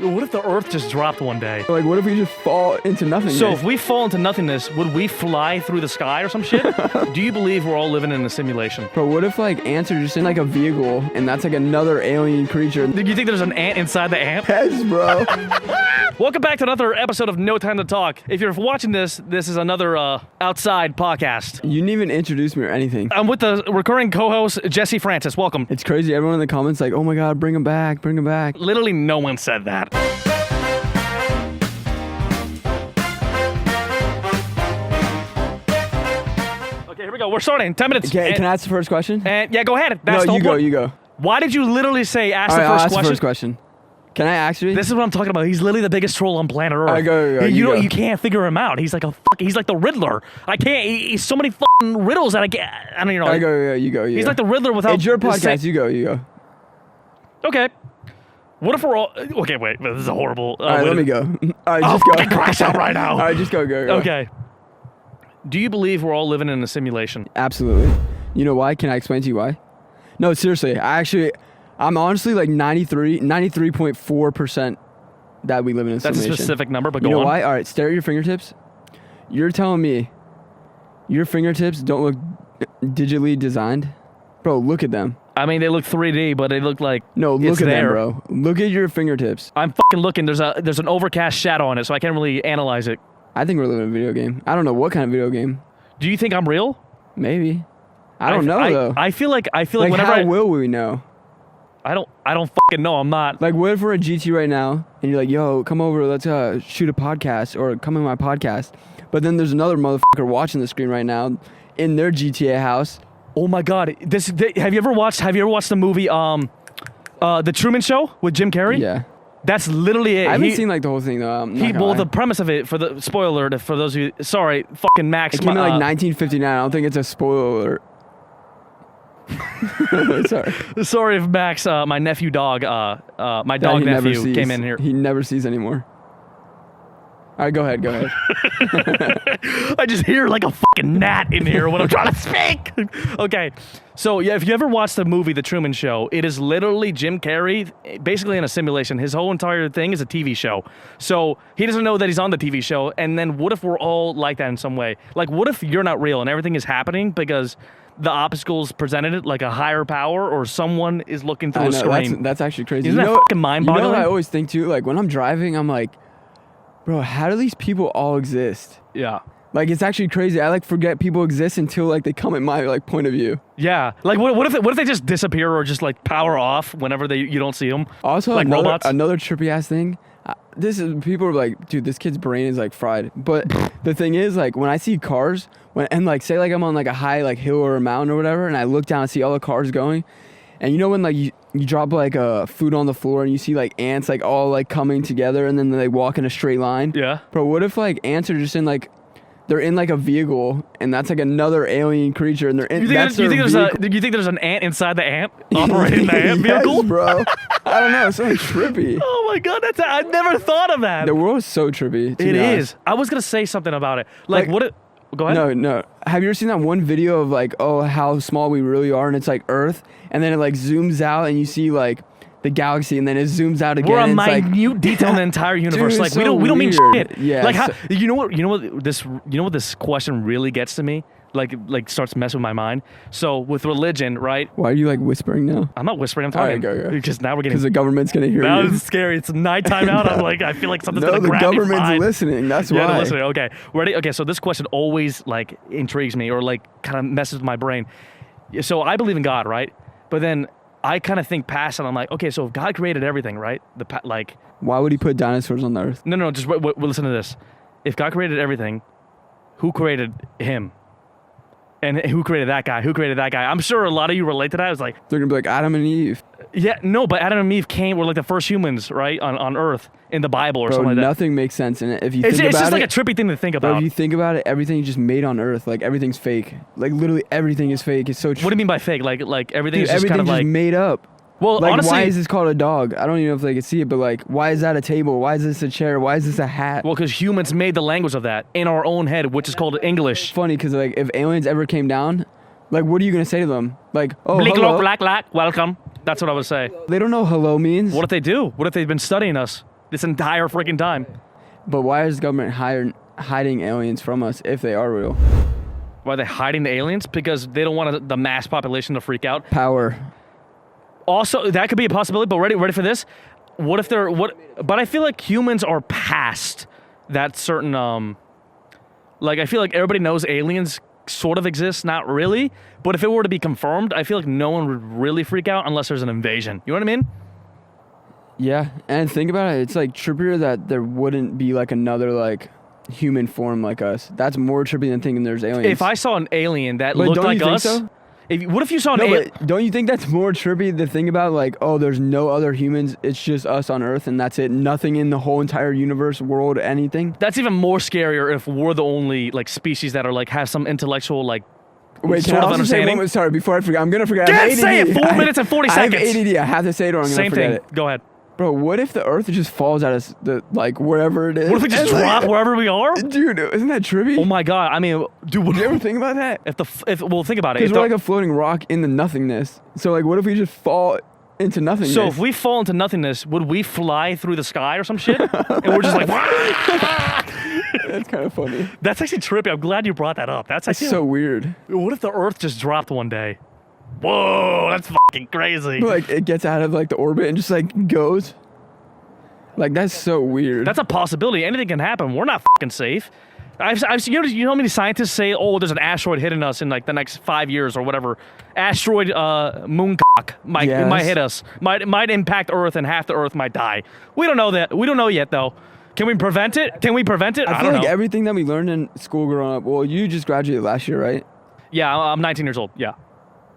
What if the Earth just dropped one day? Like, what if we just fall into nothingness? So if we fall into nothingness, would we fly through the sky or some shit? Do you believe we're all living in a simulation? Bro, what if like ants are just in like a vehicle and that's like another alien creature? Do you think there's an ant inside the ant? Yes, bro. Welcome back to another episode of No Time to Talk. If you're watching this is another outside podcast. You didn't even introduce me or anything. I'm with the recurring co-host, Jesse Francis. Welcome. It's crazy. Everyone in the comments like, oh my God, bring him back, bring him back. Literally no one said that. Okay, here we go. We're starting. 10 minutes. Okay, can I ask the first question? And yeah, go ahead. That's No, the you whole go, point. you go. Why did you literally say ask All the right, I'll first ask question? the first question. Can I actually? This is what I'm talking about. He's literally the biggest troll on planet Earth. All right, go, You go. can't figure him out. He's like he's like the Riddler. I can't. He's so many fucking riddles that I can't. I don't know. I go, you go. He's like the Riddler without. It's your podcast. You go. Okay. What if we're all? Okay, wait. This is a horrible. All right, let me go. All right, I'll just go. fucking crash out right now. All right, just go. Okay. Do you believe we're all living in a simulation? Absolutely. You know why? Can I explain to you why? No, seriously. I'm honestly like 93.4% that we live in a That's simulation. a specific number, but you go know on. why? All right, stare at your fingertips. You're telling me your fingertips don't look digitally designed? Bro, look at them. I mean, they look 3D, but they look like No, look it's at there. them, bro. Look at your fingertips. I'm fucking looking. There's an overcast shadow on it, so I can't really analyze it. I think we're living in a video game. I don't know what kind of video game. Do you think I'm real? Maybe. I don't know though. I feel like whenever how will we know? I don't fucking know. I'm not. Like, what if we're at GT right now and you're like, yo, come over, let's shoot a podcast or come in my podcast. But then there's another motherfucker watching the screen right now in their GTA house. Oh my God! Have you ever watched the movie The Truman Show with Jim Carrey? Yeah. That's literally it. I haven't seen like the whole thing though. The premise of it, for the spoiler alert, for those of you, sorry, fucking Max. It came in like 1959. I don't think it's a spoiler alert. Sorry if Max, my nephew dog, my dog nephew came in here. He never sees anymore. All right, go ahead. I just hear like a fucking gnat in here when I'm trying to speak. Okay, so yeah, if you ever watched the movie The Truman Show, it is literally Jim Carrey, basically in a simulation. His whole entire thing is a TV show. So he doesn't know that he's on the TV show. And then what if we're all like that in some way? Like, what if you're not real and everything is happening because the obstacles presented it like a higher power or someone is looking through a screen? That's actually crazy. Isn't that fucking mind-boggling? You know what I always think too? Like when I'm driving, I'm like, bro, how do these people all exist? Yeah. Like it's actually crazy. I like forget people exist until like they come in my like point of view. Yeah. Like what if they just disappear or just like power off whenever you don't see them? Also, like robots. Another trippy ass thing. People are like, dude, this kid's brain is like fried. But the thing is, like when I see cars, like say like I'm on like a high like hill or a mountain or whatever, and I look down and see all the cars going, and you know when like you drop like food on the floor and you see like ants like all like coming together and then they walk in a straight line. Yeah. Bro, what if like ants are just in like they're in like a vehicle and that's like another alien creature and they're in. You think there's an ant inside the ant operating the ant vehicle? Yes, bro. I don't know. It's so trippy. Oh my God, I never thought of that. The world is so trippy. It is. I was gonna say something about it. Like what? Go ahead. No. Have you ever seen that one video of like, oh, how small we really are, and it's like Earth, and then it like zooms out, and you see like the galaxy, and then it zooms out again. We're a minute detail in the entire universe. Dude, like so we don't mean weird. shit. Yeah. Like how, you know what this question really gets to me? Like starts messing with my mind. So with religion, right? Why are you like whispering now? I'm not whispering. I'm talking. All right, go. Because now we're getting. Because the government's gonna hear now you. It's scary. It's nighttime out. I'm like, I feel like something's gonna grab me. No, the government's listening. That's why. Yeah, they're listening. Okay, ready? Okay, so this question always like intrigues me or like kind of messes with my brain. So I believe in God, right? But then I kind of think past and I'm like, okay, so if God created everything, right? Why would he put dinosaurs on the Earth? No. Just listen to this. If God created everything, who created him? And who created that guy? Who created that guy? I'm sure a lot of you relate to that. It's like They're gonna be like Adam and Eve. Yeah, no, but Adam and Eve were like the first humans, right, on Earth in the Bible or something like that. Nothing makes sense in it. If you think It's about just it, like a trippy thing to think But about. if you think about it, everything is just made on Earth. Like everything's fake. Like literally everything is fake. It's so. What do you mean by fake? Like everything is just everything's kind of like made up. Well, like, honestly, why is this called a dog? I don't even know if they can see it, but like, why is that a table? Why is this a chair? Why is this a hat? well, because humans made the language of that in our own head, which is called English. Funny, because like, if aliens ever came down, like, what are you gonna say to them? Like, oh, Bleak, hello. black, welcome. That's what I would say. They don't know hello means. What if they do? What if they've been studying us? this entire freaking time. But why is the government hiding aliens from us if they are real? Why are they hiding the aliens? Because they don't want the mass population to freak out. Power. Also, that could be a possibility, but ready for this? What if they're, but I feel like humans are past that certain, like, I feel like everybody knows aliens sort of exist, not really, but if it were to be confirmed, I feel like no one would really freak out unless there's an invasion. You know what I mean? Yeah, and think about it, it's like trippier that there wouldn't be like another like human form like us. That's more trippy than thinking there's aliens. If I saw an alien that looked like us, so? What if you saw an alien? But don't you think that's more trippy to think about, like, oh, there's no other humans, it's just us on Earth and that's it, nothing in the whole entire universe, world, anything? That's even more scarier if we're the only like species that are like have some intellectual like Wait, sort of understanding. Sorry, before I forget, I'm gonna forget. Can't say it. 4 minutes and 40 seconds. I have ADD. I have to say it or I'm gonna forget it. Go ahead. Bro, what if the Earth just falls at us, like wherever it is? What if we just drop wherever we are? Dude, isn't that trippy? Oh my god! I mean, dude, would you ever think about that? Well, think about it. Because we're like a floating rock in the nothingness. So like, what if we just fall into nothingness? So if we fall into nothingness, would we fly through the sky or some shit? And we're just like, that's kind of funny. That's actually trippy. I'm glad you brought that up. That's actually so weird. What if the Earth just dropped one day? Whoa, that's fucking crazy. Like it gets out of like the orbit and just like goes. Like, that's so weird. That's a possibility. Anything can happen. We're not fucking safe. I've seen, you know how many scientists say, oh, there's an asteroid hitting us in like the next 5 years or whatever. Asteroid mooncock might hit us. Might impact Earth and half the Earth might die. We don't know that. We don't know yet though. Can we prevent it? Can we prevent it? I feel like everything that we learned in school growing up. Well, you just graduated last year, right? Yeah, I'm 19 years old. Yeah.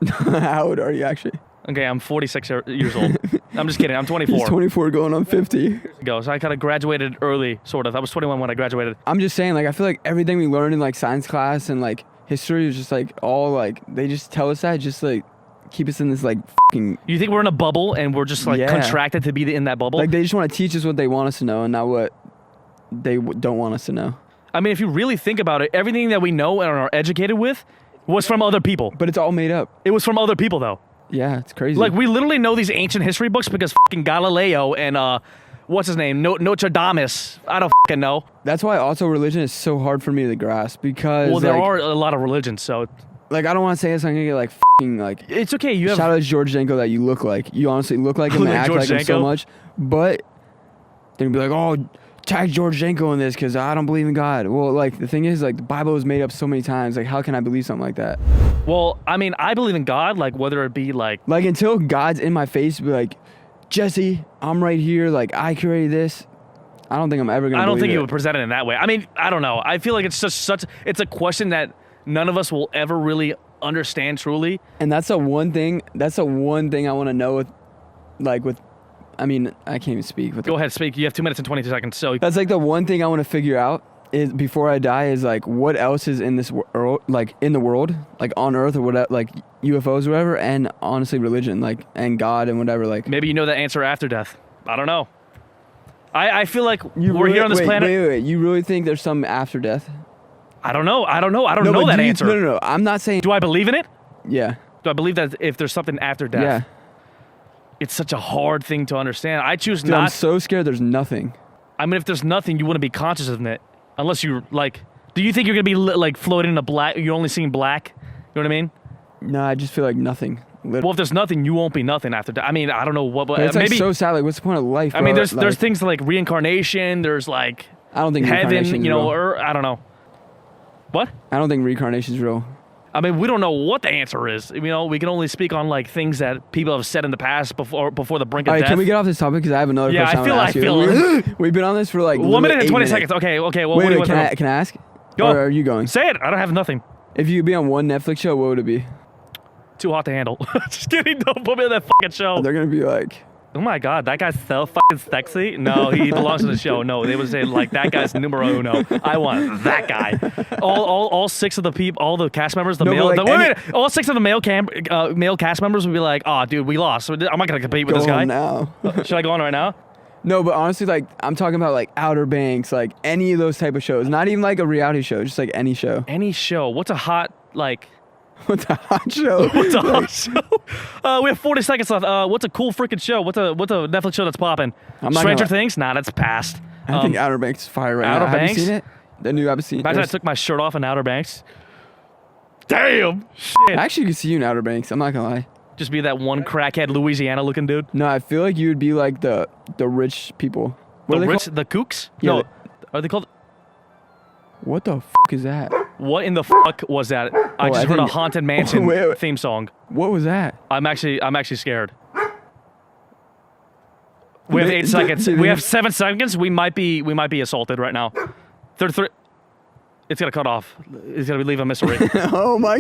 How old are you actually? Okay, I'm 46 years old. I'm just kidding. I'm 24. He's 24 going on 50. So I kind of graduated early, sort of. I was 21 when I graduated. I'm just saying, like, I feel like everything we learned in, like, science class and, like, history is just, like, all, like, they just tell us that just, like, keep us in this, like, fucking... You think we're in a bubble and we're just, like, contracted to be in that bubble? Like, they just want to teach us what they want us to know and not what they don't want us to know. I mean, if you really think about it, everything that we know and are educated with was from other people. But it's all made up. It was from other people, though. Yeah, it's crazy. Like, we literally know these ancient history books because fucking Galileo and, what's his name? Notre Dame. I don't fucking know. That's why also religion is so hard for me to grasp because... Well, there are a lot of religions, so... Like, I don't want to say this, I'm going to get, like, fucking, like... It's okay, you have... Shout out to George Janko that you look like. You honestly look like him and act like him so much. But they're going to be like, oh... tag George Janko in this because I don't believe in God. Well, like, the thing is, like, the Bible was made up so many times. Like, how can I believe something like that? Well, I mean, I believe in God, like, whether it be, like... Like, until God's in my face, be like, Jesse, I'm right here. Like, I created this. I don't think I'm ever going to believe it. I don't think you would present it in that way. I mean, I don't know. I feel like it's just it's a question that none of us will ever really understand truly. And that's the one thing I want to know with, like, with... I mean, I can't even speak. Go ahead, speak. You have 2 minutes and 22 seconds. So that's like the one thing I want to figure out is before I die is like what else is in this world, like in the world, like on Earth or whatever, like UFOs or whatever, and honestly religion, like and God and whatever. Like maybe you know the answer after death. I don't know. I feel like we're here on this planet. Wait. You really think there's some after death? I don't know. I don't know that answer. No. I'm not saying. Do I believe in it? Yeah. Do I believe that if there's something after death? Yeah. It's such a hard thing to understand. I choose Dude, not. I'm so scared there's nothing. I mean, if there's nothing, you wouldn't be conscious of it. Unless you're like, do you think you're going to be like floating in a black, you're only seeing black? You know what I mean? No, I just feel like nothing. Well, if there's nothing, you won't be nothing after that. I mean, I don't know what, but it's maybe, like so sad. Like, what's the point of life? I mean, there's things like reincarnation. There's like, I don't think heaven, you know, real. or I don't know. What? I don't think reincarnation's real. I mean, we don't know what the answer is. You know, we can only speak on like things that people have said in the past before the brink of death. Can we get off this topic because I have another question? Yeah, I feel. We've been on this for like 1 minute and 20 seconds. Okay. Well, wait, can I ask? Go. Or are you going? Say it. I don't have nothing. If you could be on one Netflix show, what would it be? Too hot to handle. Just kidding. Don't put me on that fucking show. They're gonna be like, oh my god, that guy's so fucking sexy. No, he belongs to the show. No, they would say like that guy's numero uno. I want that guy. All six of the people, all the cast members, all six of the male cast members would be like, oh, dude, we lost. I'm not gonna compete with this guy. Now. Should I go on right now? No, but honestly, like I'm talking about like Outer Banks, like any of those type of shows. Not even like a reality show, just like any show. Any show. What's a hot like? What's a hot show? What's a hot show? We have 40 seconds left. What's a cool freaking show? What's a Netflix show that's popping? I'm not Stranger gonna- Things? Nah, that's past. I think Outer Banks is fire right Outer now. Banks? Have you seen it? The new episode. Imagine I took my shirt off in Outer Banks. Damn. Shit. I actually could see you in Outer Banks. I'm not gonna lie. Just be that one crackhead Louisiana looking dude. No, I feel like you would be like the rich people. What are The they rich, called? the kooks? Yeah, No. Are they called? What the is that? What in the fuck was that? I just I heard a think- Haunted Mansion Wait. theme song. What was that? I'm actually scared. We have They- 8 seconds. they- We have 7 seconds. We might be assaulted right now. 33. It's gonna cut off. It's gonna leave a mystery. Oh my